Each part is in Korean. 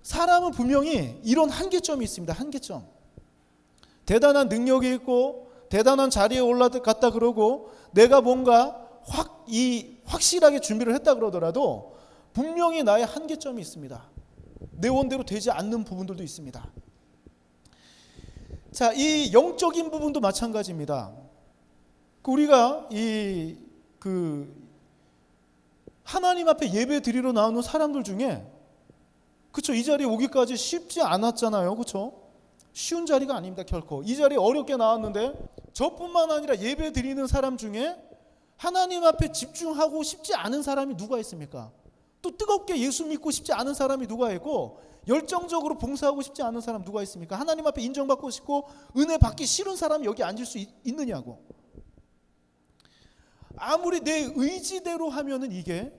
사람은 분명히 이런 한계점이 있습니다. 한계점. 대단한 능력이 있고 대단한 자리에 올라갔다 그러고 내가 뭔가 확실하게 준비를 했다 그러더라도 분명히 나의 한계점이 있습니다. 내 원대로 되지 않는 부분들도 있습니다. 자, 이 영적인 부분도 마찬가지입니다. 우리가 하나님 앞에 예배 드리러 나오는 사람들 중에, 그쵸, 이 자리에 오기까지 쉽지 않았잖아요. 그쵸? 쉬운 자리가 아닙니다. 결코. 이 자리에 어렵게 나왔는데 저뿐만 아니라 예배 드리는 사람 중에 하나님 앞에 집중하고 싶지 않은 사람이 누가 있습니까? 또 뜨겁게 예수 믿고 싶지 않은 사람이 누가 있고, 열정적으로 봉사하고 싶지 않은 사람 누가 있습니까? 하나님 앞에 인정받고 싶고 은혜 받기 싫은 사람이 여기 앉을 수 있느냐고. 아무리 내 의지대로 하면은 이게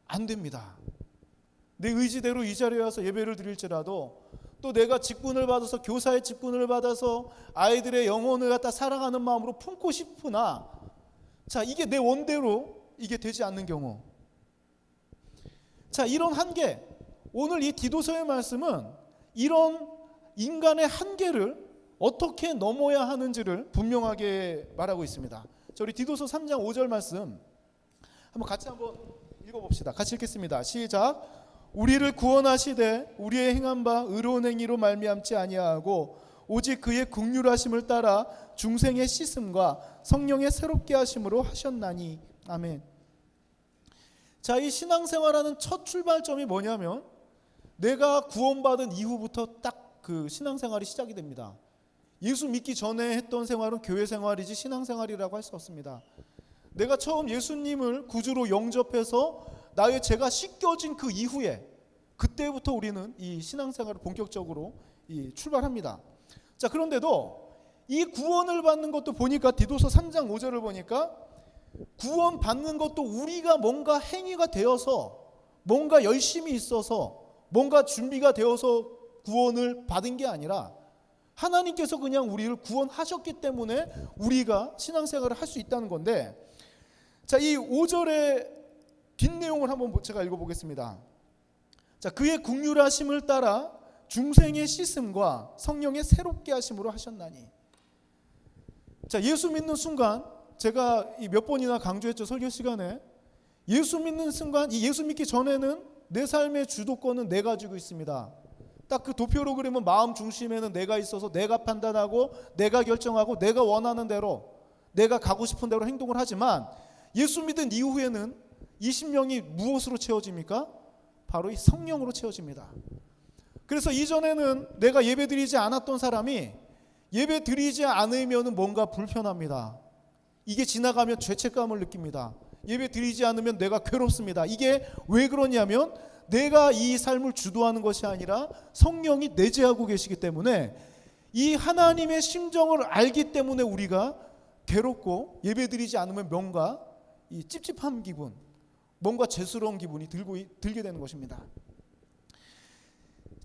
안 됩니다. 내 의지대로 이 자리에 와서 예배를 드릴지라도, 또 내가 직분을 받아서, 교사의 직분을 받아서 아이들의 영혼을 갖다 사랑하는 마음으로 품고 싶으나, 자, 이게 내 원대로 이게 되지 않는 경우, 자, 이런 한계, 오늘 이 디도서의 말씀은 이런 인간의 한계를 어떻게 넘어야 하는지를 분명하게 말하고 있습니다. 자, 우리 디도서 3장 5절 말씀 한번 같이 한번 읽어봅시다. 같이 읽겠습니다. 시작. 우리를 구원하시되 우리의 행한 바 의로운 행위로 말미암지 아니하고 오직 그의 긍휼하심을 따라 중생의 씻음과 성령의 새롭게 하심으로 하셨나니. 아멘. 자, 이 신앙생활하는 첫 출발점이 뭐냐면 내가 구원받은 이후부터 딱 그 신앙생활이 시작이 됩니다. 예수 믿기 전에 했던 생활은 교회 생활이지 신앙생활이라고 할 수 없습니다. 내가 처음 예수님을 구주로 영접해서 나의 죄가 씻겨진 그 이후에, 그때부터 우리는 이 신앙생활을 본격적으로 출발합니다. 자, 그런데도 이 구원을 받는 것도 보니까 디도서 3장 5절을 보니까 구원 받는 것도 우리가 뭔가 행위가 되어서, 뭔가 열심히 있어서, 뭔가 준비가 되어서 구원을 받은 게 아니라 하나님께서 그냥 우리를 구원하셨기 때문에 우리가 신앙생활을 할 수 있다는 건데, 자, 이 5절의 뒷내용을 한번 제가 읽어보겠습니다. 자, 그의 긍휼하심을 따라 중생의 씻음과 성령의 새롭게 하심으로 하셨나니. 자, 예수 믿는 순간, 제가 몇 번이나 강조했죠, 설교 시간에. 예수 믿는 순간, 이 예수 믿기 전에는 내 삶의 주도권은 내가 가지고 있습니다. 딱 그 도표로 그리면 마음 중심에는 내가 있어서 내가 판단하고 내가 결정하고 내가 원하는 대로, 내가 가고 싶은 대로 행동을 하지만, 예수 믿은 이후에는 이 심령이 무엇으로 채워집니까? 바로 이 성령으로 채워집니다. 그래서 이전에는 내가 예배 드리지 않았던 사람이 예배 드리지 않으면 뭔가 불편합니다. 이게 지나가면 죄책감을 느낍니다. 예배 드리지 않으면 내가 괴롭습니다. 이게 왜 그러냐면 내가 이 삶을 주도하는 것이 아니라 성령이 내재하고 계시기 때문에, 이 하나님의 심정을 알기 때문에 우리가 괴롭고 예배 드리지 않으면 뭔가 이 찝찝한 기분, 뭔가 죄스러운 기분이 들게 되는 것입니다.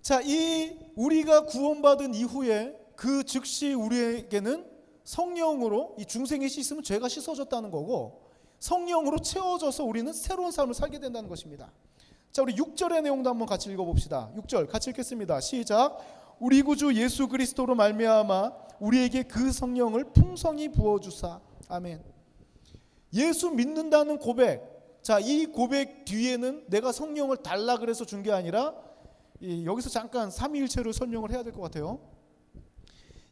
자, 이 우리가 구원받은 이후에 그 즉시 우리에게는 성령으로 이 중생의 씻음은 죄가 씻어졌다는 거고, 성령으로 채워져서 우리는 새로운 삶을 살게 된다는 것입니다. 자, 우리 6절의 내용도 한번 같이 읽어봅시다. 6절 같이 읽겠습니다. 시작. 우리 구주 예수 그리스도로 말미암아 우리에게 그 성령을 풍성히 부어주사. 아멘. 예수 믿는다는 고백, 자, 이 고백 뒤에는 내가 성령을 달라 그래서 준 게 아니라, 여기서 잠깐 삼위일체를 설명을 해야 될 것 같아요.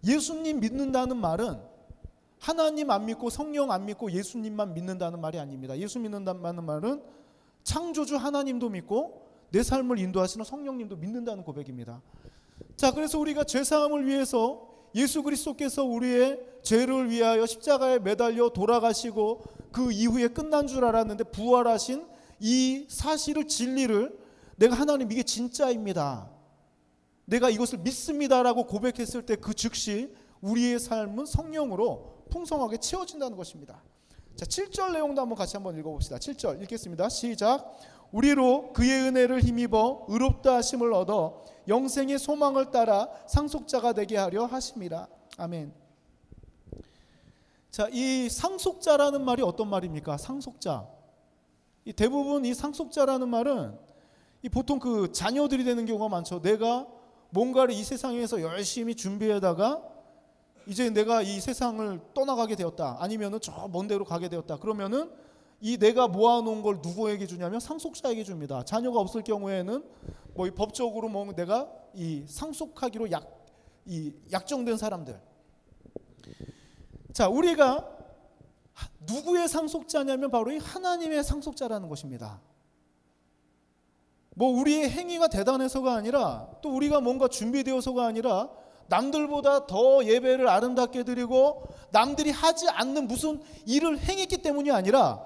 예수님 믿는다는 말은 하나님 안 믿고 성령 안 믿고 예수님만 믿는다는 말이 아닙니다. 예수 믿는다는 말은 창조주 하나님도 믿고 내 삶을 인도하시는 성령님도 믿는다는 고백입니다. 자, 그래서 우리가 죄사함을 위해서 예수 그리스도께서 우리의 죄를 위하여 십자가에 매달려 돌아가시고 그 이후에 끝난 줄 알았는데 부활하신 이 사실을, 진리를 내가 하나님 이게 진짜입니다, 내가 이것을 믿습니다라고 고백했을 때 그 즉시 우리의 삶은 성령으로 풍성하게 채워진다는 것입니다. 자, 7절 내용도 한번 읽어봅시다. 7절 읽겠습니다. 시작. 우리로 그의 은혜를 힘입어 의롭다 하심을 얻어 영생의 소망을 따라 상속자가 되게 하려 하심이라. 아멘. 자, 이 상속자라는 말이 어떤 말입니까? 상속자. 대부분 이 상속자라는 말은 이 보통 그 자녀들이 되는 경우가 많죠. 내가 뭔가를 이 세상에서 열심히 준비하다가 이제 내가 이 세상을 떠나가게 되었다. 아니면은 저 먼 데로 가게 되었다. 그러면은 이 내가 모아놓은 걸 누구에게 주냐면 상속자에게 줍니다. 자녀가 없을 경우에는 뭐 법적으로 뭐 내가 이 상속하기로 약정된 사람들. 자, 우리가 누구의 상속자냐면 바로 이 하나님의 상속자라는 것입니다. 뭐 우리의 행위가 대단해서가 아니라 또 우리가 뭔가 준비되어서가 아니라 남들보다 더 예배를 아름답게 드리고 남들이 하지 않는 무슨 일을 행했기 때문이 아니라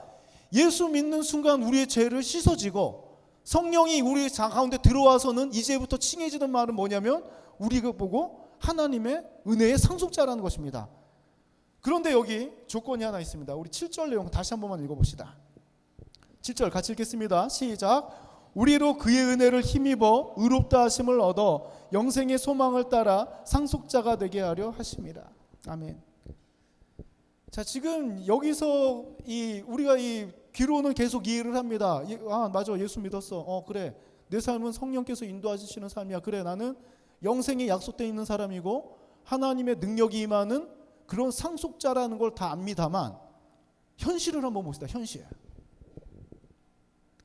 예수 믿는 순간 우리의 죄를 씻어지고 성령이 우리 가운데 들어와서는 이제부터 칭해지는 말은 뭐냐면 우리가 보고 하나님의 은혜의 상속자라는 것입니다. 그런데 여기 조건이 하나 있습니다. 우리 7절 내용 다시 한 번만 읽어봅시다. 7절 같이 읽겠습니다. 시작. 우리로 그의 은혜를 힘입어 의롭다 하심을 얻어 영생의 소망을 따라 상속자가 되게 하려 하심이라. 아멘. 자, 지금 여기서 우리가 이 귀로는 계속 이해를 합니다. 아, 맞아, 예수 믿었어. 그래, 내 삶은 성령께서 인도하시는 삶이야. 그래, 나는 영생이 약속되어 있는 사람이고 하나님의 능력이 임하는 그런 상속자라는 걸 다 압니다만 현실을 한번 봅시다. 현실.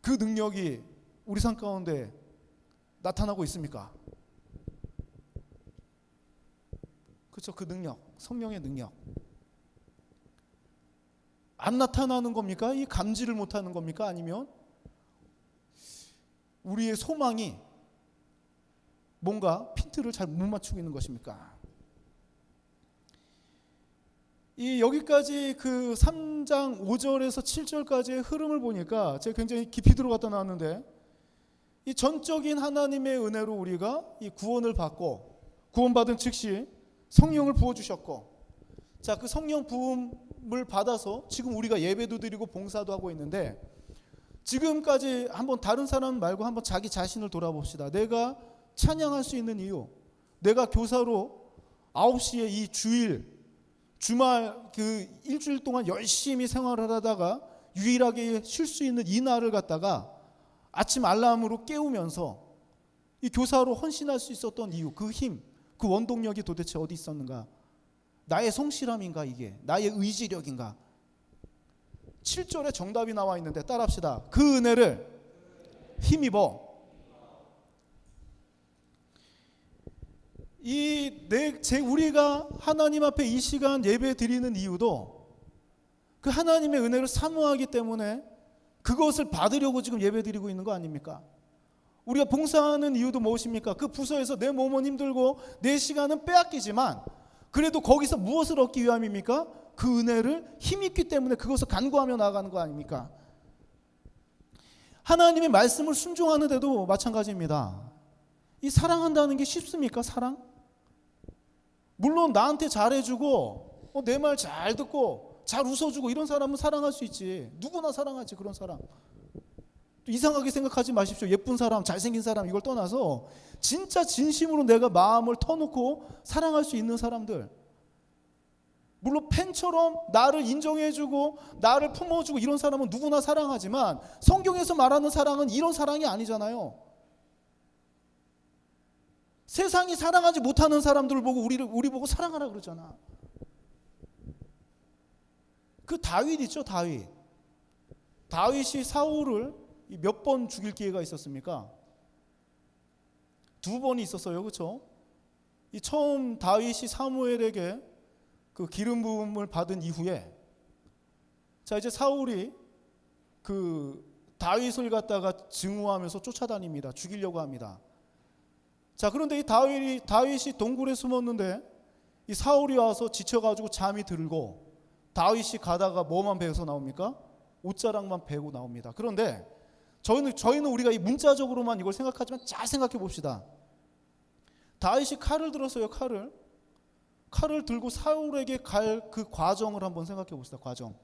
그 능력이 우리 삶 가운데 나타나고 있습니까? 그렇죠. 그 능력, 성령의 능력. 안 나타나는 겁니까? 이 감지를 못하는 겁니까? 아니면 우리의 소망이 뭔가 핀트를 잘 못 맞추고 있는 것입니까? 이 여기까지 그 3장 5절에서 7절까지의 흐름을 보니까 제가 굉장히 깊이 들어갔다 나왔는데 이 전적인 하나님의 은혜로 우리가 이 구원을 받고 구원받은 즉시 성령을 부어주셨고, 자, 그 성령 부음을 받아서 지금 우리가 예배도 드리고 봉사도 하고 있는데 지금까지 한번 다른 사람 말고 한번 자기 자신을 돌아봅시다. 내가 찬양할 수 있는 이유, 내가 교사로 9시에 이 주말 그 일주일 동안 열심히 생활을 하다가 유일하게 쉴 수 있는 이 날을 갖다가 아침 알람으로 깨우면서 이 교사로 헌신할 수 있었던 이유, 그 힘, 그 원동력이 도대체 어디 있었는가? 나의 성실함인가? 이게 나의 의지력인가? 7절에 정답이 나와 있는데 따라합시다. 그 은혜를 힘입어. 우리가 하나님 앞에 이 시간 예배 드리는 이유도 그 하나님의 은혜를 사모하기 때문에 그것을 받으려고 지금 예배 드리고 있는 거 아닙니까? 우리가 봉사하는 이유도 무엇입니까? 그 부서에서 내 몸은 힘들고 내 시간은 빼앗기지만 그래도 거기서 무엇을 얻기 위함입니까? 그 은혜를 힘입기 때문에 그것을 간구하며 나아가는 거 아닙니까? 하나님의 말씀을 순종하는 데도 마찬가지입니다. 이 사랑한다는 게 쉽습니까? 사랑? 물론 나한테 잘해주고 내 말 잘 듣고 잘 웃어주고 이런 사람은 사랑할 수 있지. 누구나 사랑하지. 그런 사람. 또 이상하게 생각하지 마십시오. 예쁜 사람, 잘생긴 사람 이걸 떠나서 진짜 진심으로 내가 마음을 터놓고 사랑할 수 있는 사람들, 물론 팬처럼 나를 인정해주고 나를 품어주고 이런 사람은 누구나 사랑하지만 성경에서 말하는 사랑은 이런 사랑이 아니잖아요. 세상이 사랑하지 못하는 사람들을 보고 우리 보고 사랑하라 그러잖아. 그 다윗 있죠, 다윗. 다윗이 사울을 몇 번 죽일 기회가 있었습니까? 2번이 있었어요, 그렇죠? 이 처음 다윗이 사무엘에게 그 기름 부음을 받은 이후에, 자, 이제 사울이 그 다윗을 갖다가 증오하면서 쫓아다닙니다. 죽이려고 합니다. 자, 그런데 이 다윗이 동굴에 숨었는데 이 사울이 와서 지쳐가지고 잠이 들고 다윗이 가다가 뭐만 베어서 나옵니까? 옷자락만 베고 나옵니다. 그런데 저희는 우리가 이 문자적으로만 이걸 생각하지만 잘 생각해 봅시다. 다윗이 칼을 들었어요. 칼을 들고 사울에게 갈 그 과정을 한번 생각해 봅시다. 과정.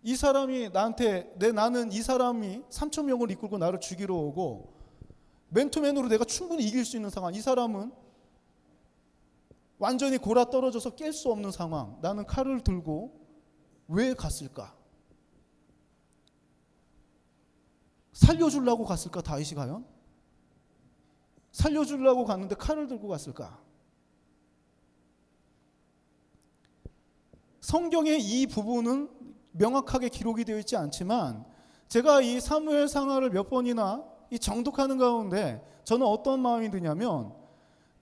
이 사람이 나는 이 사람이 3,000명을 이끌고 나를 죽이러 오고 맨투맨으로 내가 충분히 이길 수 있는 상황. 이 사람은 완전히 골아 떨어져서 깰 수 없는 상황. 나는 칼을 들고 왜 갔을까? 살려주려고 갔을까? 다윗이 과연? 살려주려고 갔는데 칼을 들고 갔을까? 성경에 이 부분은 명확하게 기록이 되어 있지 않지만 제가 이 사무엘 상하를 몇 번이나 이 정독하는 가운데 저는 어떤 마음이 드냐면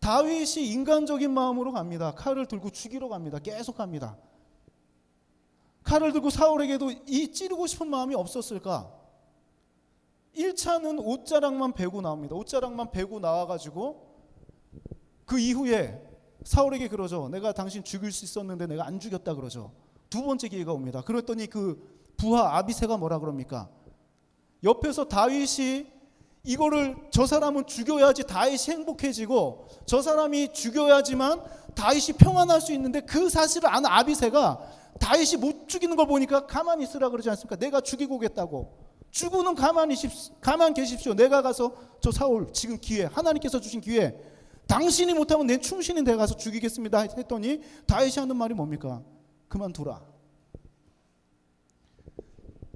다윗이 인간적인 마음으로 갑니다. 칼을 들고 죽이러 갑니다. 계속 갑니다. 칼을 들고 사울에게도 이 찌르고 싶은 마음이 없었을까? 1차는 옷자락만 베고 나옵니다. 옷자락만 베고 나와가지고 그 이후에 사울에게 그러죠. 내가 당신 죽일 수 있었는데 내가 안 죽였다 그러죠. 두 번째 기회가 옵니다. 그랬더니 그 부하 아비새가 뭐라 그럽니까? 옆에서 다윗이 이거를 저 사람은 죽여야지 다윗이 행복해지고 저 사람이 죽여야지만 다윗이 평안할 수 있는데 그 사실을 아는 아비새가 다윗이 못 죽이는 걸 보니까 가만히 있으라 그러지 않습니까? 내가 죽이고 오겠다고. 죽으는 가만 계십시오. 내가 가서 저 사울 지금 기회 하나님께서 주신 기회 당신이 못하면 내 충신인 내가 가서 죽이겠습니다 했더니 다윗이 하는 말이 뭡니까? 그만두라.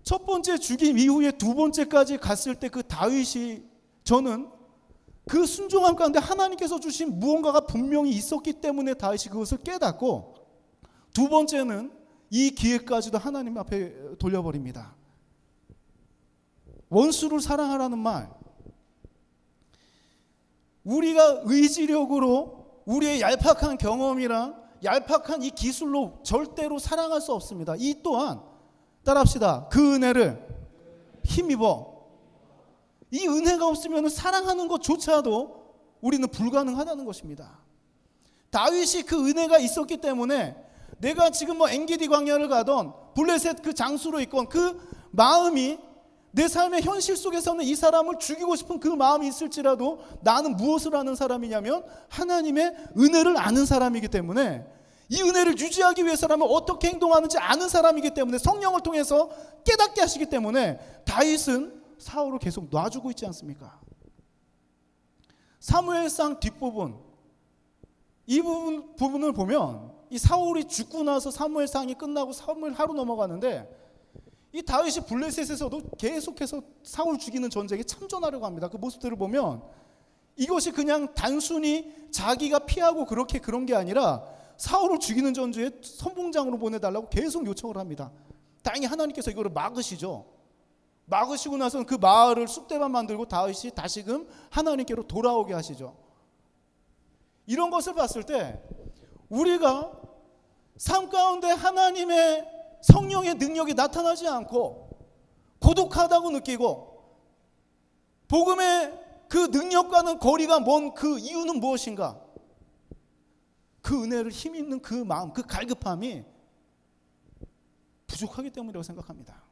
첫 번째 죽임 이후에 두 번째까지 갔을 때 그 다윗이 저는 그 순종함 가운데 하나님께서 주신 무언가가 분명히 있었기 때문에 다윗이 그것을 깨닫고 두 번째는 이 기회까지도 하나님 앞에 돌려버립니다. 원수를 사랑하라는 말, 우리가 의지력으로 우리의 얄팍한 경험이랑 얄팍한 이 기술로 절대로 사랑할 수 없습니다. 이 또한 따라합시다. 그 은혜를 힘입어. 이 은혜가 없으면 사랑하는 것조차도 우리는 불가능하다는 것입니다. 다윗이 그 은혜가 있었기 때문에 내가 지금 뭐 엔게디 광야를 가던 블레셋 그 장수로 있건 그 마음이 내 삶의 현실 속에서는 이 사람을 죽이고 싶은 그 마음이 있을지라도 나는 무엇을 아는 사람이냐면 하나님의 은혜를 아는 사람이기 때문에 이 은혜를 유지하기 위해서라면 어떻게 행동하는지 아는 사람이기 때문에 성령을 통해서 깨닫게 하시기 때문에 다윗은 사울을 계속 놔주고 있지 않습니까? 사무엘상 뒷부분 이 부분을 보면 이 사울이 죽고 나서 사무엘상이 끝나고 사무엘 하루 넘어가는데 이 다윗이 블레셋에서도 계속해서 사울 죽이는 전쟁에 참전하려고 합니다. 그 모습들을 보면 이것이 그냥 단순히 자기가 피하고 그런 게 아니라 사울을 죽이는 전투에 선봉장으로 보내달라고 계속 요청을 합니다. 다행히 하나님께서 이거를 막으시죠. 막으시고 나서는 그 마을을 쑥대밭 만들고 다윗이 다시금 하나님께로 돌아오게 하시죠. 이런 것을 봤을 때 우리가 삶 가운데 하나님의 성령의 능력이 나타나지 않고 고독하다고 느끼고 복음의 그 능력과는 거리가 먼 그 이유는 무엇인가? 그 은혜를 힘있는 그 마음, 그 갈급함이 부족하기 때문이라고 생각합니다.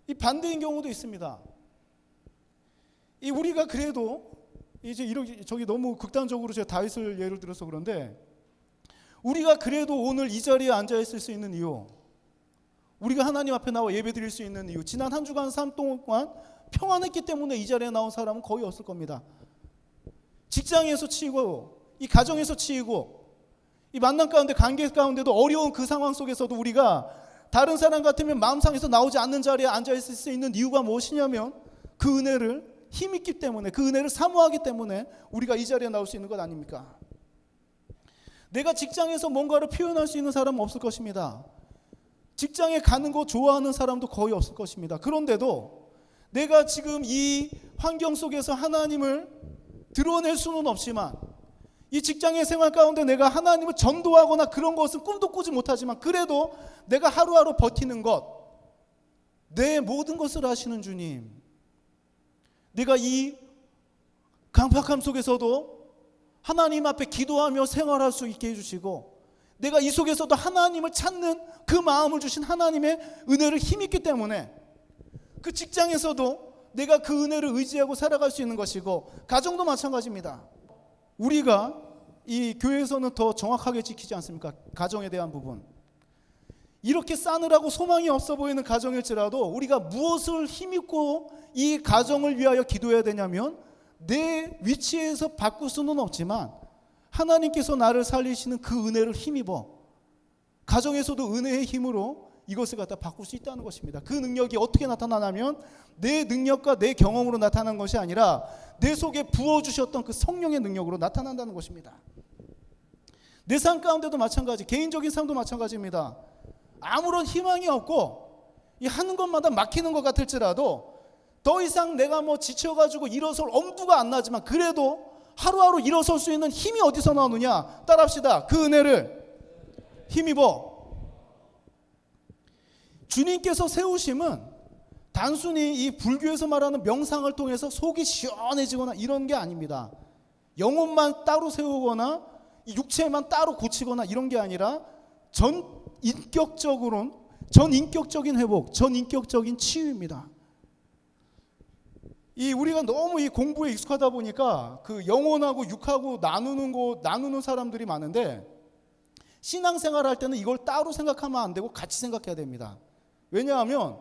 이 반대인 경우도 있습니다. 이 우리가 그래도 이제 이렇게 저기 너무 극단적으로 제가 다윗을 예를 들어서 그런데 우리가 그래도 오늘 이 자리에 앉아 있을 수 있는 이유, 우리가 하나님 앞에 나와 예배 드릴 수 있는 이유, 지난 한 주간 삶 동안 평안했기 때문에 이 자리에 나온 사람은 거의 없을 겁니다. 직장에서 치이고 이 가정에서 치이고 이 만남 가운데 관계 가운데도 어려운 그 상황 속에서도 우리가 다른 사람 같으면 마음상에서 나오지 않는 자리에 앉아 있을 수 있는 이유가 무엇이냐면 그 은혜를 힘있기 때문에 그 은혜를 사모하기 때문에 우리가 이 자리에 나올 수 있는 것 아닙니까? 내가 직장에서 뭔가를 표현할 수 있는 사람은 없을 것입니다. 직장에 가는 거 좋아하는 사람도 거의 없을 것입니다. 그런데도 내가 지금 이 환경 속에서 하나님을 드러낼 수는 없지만 이 직장의 생활 가운데 내가 하나님을 전도하거나 그런 것은 꿈도 꾸지 못하지만 그래도 내가 하루하루 버티는 것, 내 모든 것을 아시는 주님, 내가 이 강팍함 속에서도 하나님 앞에 기도하며 생활할 수 있게 해주시고 내가 이 속에서도 하나님을 찾는 그 마음을 주신 하나님의 은혜를 힘있기 때문에 그 직장에서도 내가 그 은혜를 의지하고 살아갈 수 있는 것이고 가정도 마찬가지입니다. 우리가 이 교회에서는 더 정확하게 지키지 않습니까? 가정에 대한 부분. 이렇게 싸늘하고 소망이 없어 보이는 가정일지라도 우리가 무엇을 힘입고 이 가정을 위하여 기도해야 되냐면 내 위치에서 바꿀 수는 없지만 하나님께서 나를 살리시는 그 은혜를 힘입어 가정에서도 은혜의 힘으로 이것을 갖다 바꿀 수 있다는 것입니다. 그 능력이 어떻게 나타나냐면 내 능력과 내 경험으로 나타나는 것이 아니라 내 속에 부어주셨던 그 성령의 능력으로 나타난다는 것입니다. 내 삶 가운데도 마찬가지, 개인적인 삶도 마찬가지입니다. 아무런 희망이 없고 이 하는 것마다 막히는 것 같을지라도 더 이상 내가 뭐 지쳐가지고 일어설 엄두가 안 나지만 그래도 하루하루 일어설 수 있는 힘이 어디서 나오느냐? 따라합시다. 그 은혜를 힘입어. 주님께서 세우심은 단순히 이 불교에서 말하는 명상을 통해서 속이 시원해지거나 이런 게 아닙니다. 영혼만 따로 세우거나 육체만 따로 고치거나 이런 게 아니라 전인격적인 회복, 전인격적인 치유입니다. 우리가 너무 이 공부에 익숙하다 보니까 그 영혼하고 육하고 나누는 사람들이 많은데 신앙생활 할 때는 이걸 따로 생각하면 안 되고 같이 생각해야 됩니다. 왜냐하면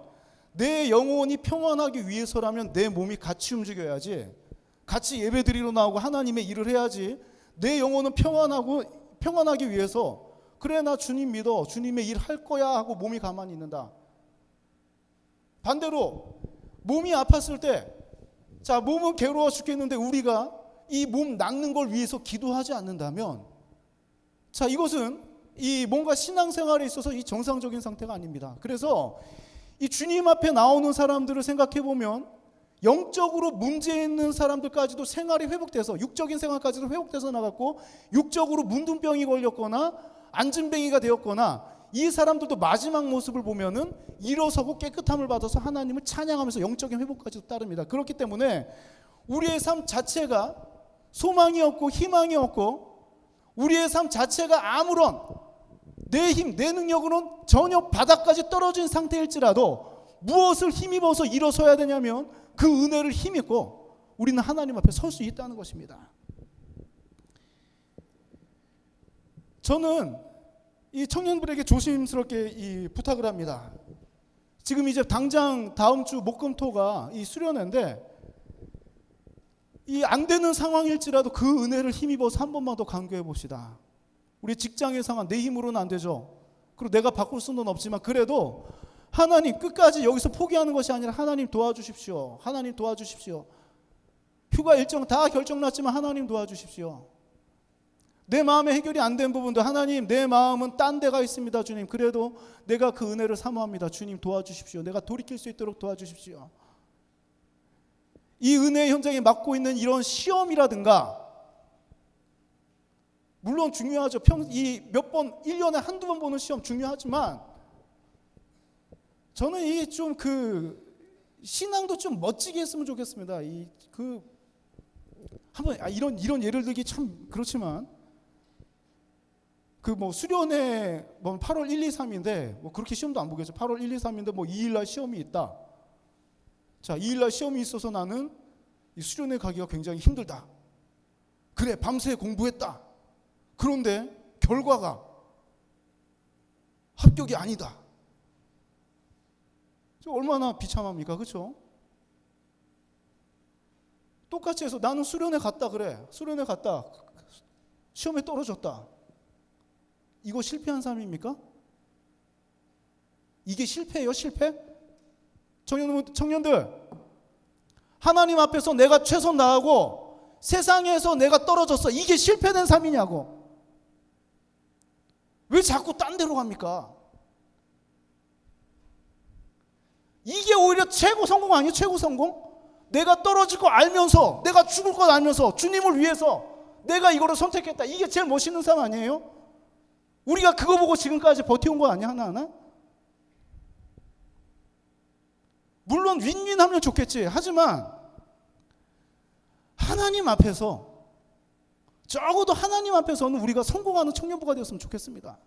내 영혼이 평안하기 위해서라면 내 몸이 같이 움직여야지, 같이 예배드리러 나오고 하나님의 일을 해야지. 내 영혼은 평안하기 위해서 그래 나 주님 믿어, 주님의 일 할 거야 하고 몸이 가만히 있는다. 반대로 몸이 아팠을 때 자, 몸은 괴로워 죽겠는데 우리가 이 몸 낫는 걸 위해서 기도하지 않는다면 자, 이것은 이 뭔가 신앙생활에 있어서 이 정상적인 상태가 아닙니다. 그래서 이 주님 앞에 나오는 사람들을 생각해 보면 영적으로 문제 있는 사람들까지도 생활이 회복돼서 육적인 생활까지도 회복돼서 나갔고 육적으로 문둥병이 걸렸거나 안진뱅이가 되었거나 이 사람들도 마지막 모습을 보면은 일어서고 깨끗함을 받아서 하나님을 찬양하면서 영적인 회복까지도 따릅니다. 그렇기 때문에 우리의 삶 자체가 소망이 없고 희망이 없고 우리의 삶 자체가 아무런 내 힘, 내 능력으로는 전혀 바닥까지 떨어진 상태일지라도 무엇을 힘입어서 일어서야 되냐면 그 은혜를 힘입고 우리는 하나님 앞에 설 수 있다는 것입니다. 저는 이 청년들에게 조심스럽게 부탁을 합니다. 지금 이제 당장 다음 주 목금토가 이 수련회인데 이 안 되는 상황일지라도 그 은혜를 힘입어서 한 번만 더 강구해 봅시다. 우리 직장의 상황 내 힘으로는 안 되죠. 그리고 내가 바꿀 수는 없지만 그래도 하나님 끝까지 여기서 포기하는 것이 아니라 하나님 도와주십시오. 하나님 도와주십시오. 휴가 일정 다 결정났지만 하나님 도와주십시오. 내 마음에 해결이 안 된 부분도 하나님 내 마음은 딴 데가 있습니다. 주님 그래도 내가 그 은혜를 사모합니다. 주님 도와주십시오. 내가 돌이킬 수 있도록 도와주십시오. 이 은혜의 현장에 맡고 있는 이런 시험이라든가 물론 중요하죠. 몇 번 1년에 한두 번 보는 시험 중요하지만 저는 이게 좀 신앙도 좀 멋지게 했으면 좋겠습니다. 한번 이런 예를 들기 참 그렇지만 수련회 8월 1, 2, 3인데 그렇게 시험도 안 보겠죠. 8월 1, 2, 3인데 2일 날 시험이 있다. 자, 2일 날 시험이 있어서 나는 이 수련회 가기가 굉장히 힘들다. 그래, 밤새 공부했다. 그런데 결과가 합격이 아니다. 얼마나 비참합니까? 그렇죠? 똑같이 해서 나는 수련회 갔다 그래. 수련회 갔다. 시험에 떨어졌다. 이거 실패한 삶입니까? 이게 실패예요? 실패? 청년들 하나님 앞에서 내가 최선 다하고 세상에서 내가 떨어졌어. 이게 실패된 삶이냐고. 왜 자꾸 딴 데로 갑니까? 이게 오히려 최고 성공 아니에요? 최고 성공? 내가 떨어질 거 알면서 내가 죽을 거 알면서 주님을 위해서 내가 이거를 선택했다. 이게 제일 멋있는 삶 아니에요? 우리가 그거 보고 지금까지 버텨온 거 아니야? 하나하나? 물론 윈윈하면 좋겠지. 하지만 하나님 앞에서 적어도 하나님 앞에서는 우리가 성공하는 청년부가 되었으면 좋겠습니다.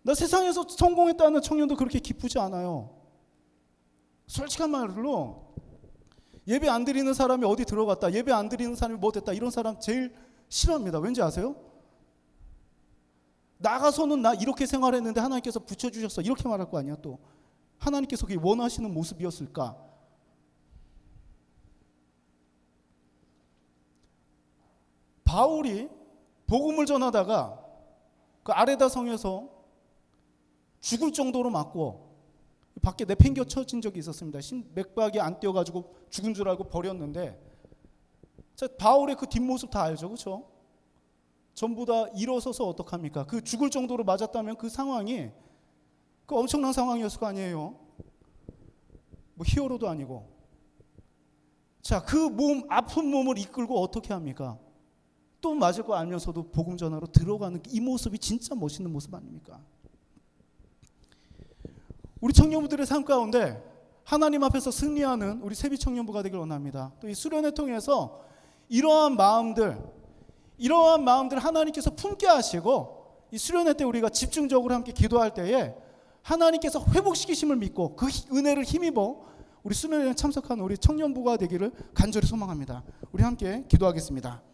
나 세상에서 성공했다는 청년도 그렇게 기쁘지 않아요. 솔직한 말로 예배 안 드리는 사람이 어디 들어갔다, 예배 안 드리는 사람이 뭐 됐다, 이런 사람 제일 싫어합니다. 왠지 아세요? 나가서는 나 이렇게 생활했는데 하나님께서 붙여주셨어, 이렇게 말할 거 아니야. 또 하나님께서 그게 원하시는 모습이었을까? 바울이 복음을 전하다가 그 아레다 성에서 죽을 정도로 맞고 밖에 내팽겨 쳐진 적이 있었습니다. 맥박이 안 뛰어가지고 죽은 줄 알고 버렸는데, 자, 바울의 그 뒷모습 다 알죠, 그렇죠? 전부 다 일어서서 어떡합니까? 그 죽을 정도로 맞았다면 그 상황이 그 엄청난 상황이었을 거 아니에요. 뭐 히어로도 아니고. 자, 그 몸, 아픈 몸을 이끌고 어떻게 합니까? 또 맞을 거 알면서도 복음 전하러 들어가는 이 모습이 진짜 멋있는 모습 아닙니까? 우리 청년부들의 삶 가운데 하나님 앞에서 승리하는 우리 세비 청년부가 되길 원합니다. 또 이 수련회 통해서 이러한 마음들 하나님께서 품게 하시고, 이 수련회 때 우리가 집중적으로 함께 기도할 때에 하나님께서 회복시키심을 믿고 그 은혜를 힘입어 우리 수련회에 참석하는 우리 청년부가 되기를 간절히 소망합니다. 우리 함께 기도하겠습니다.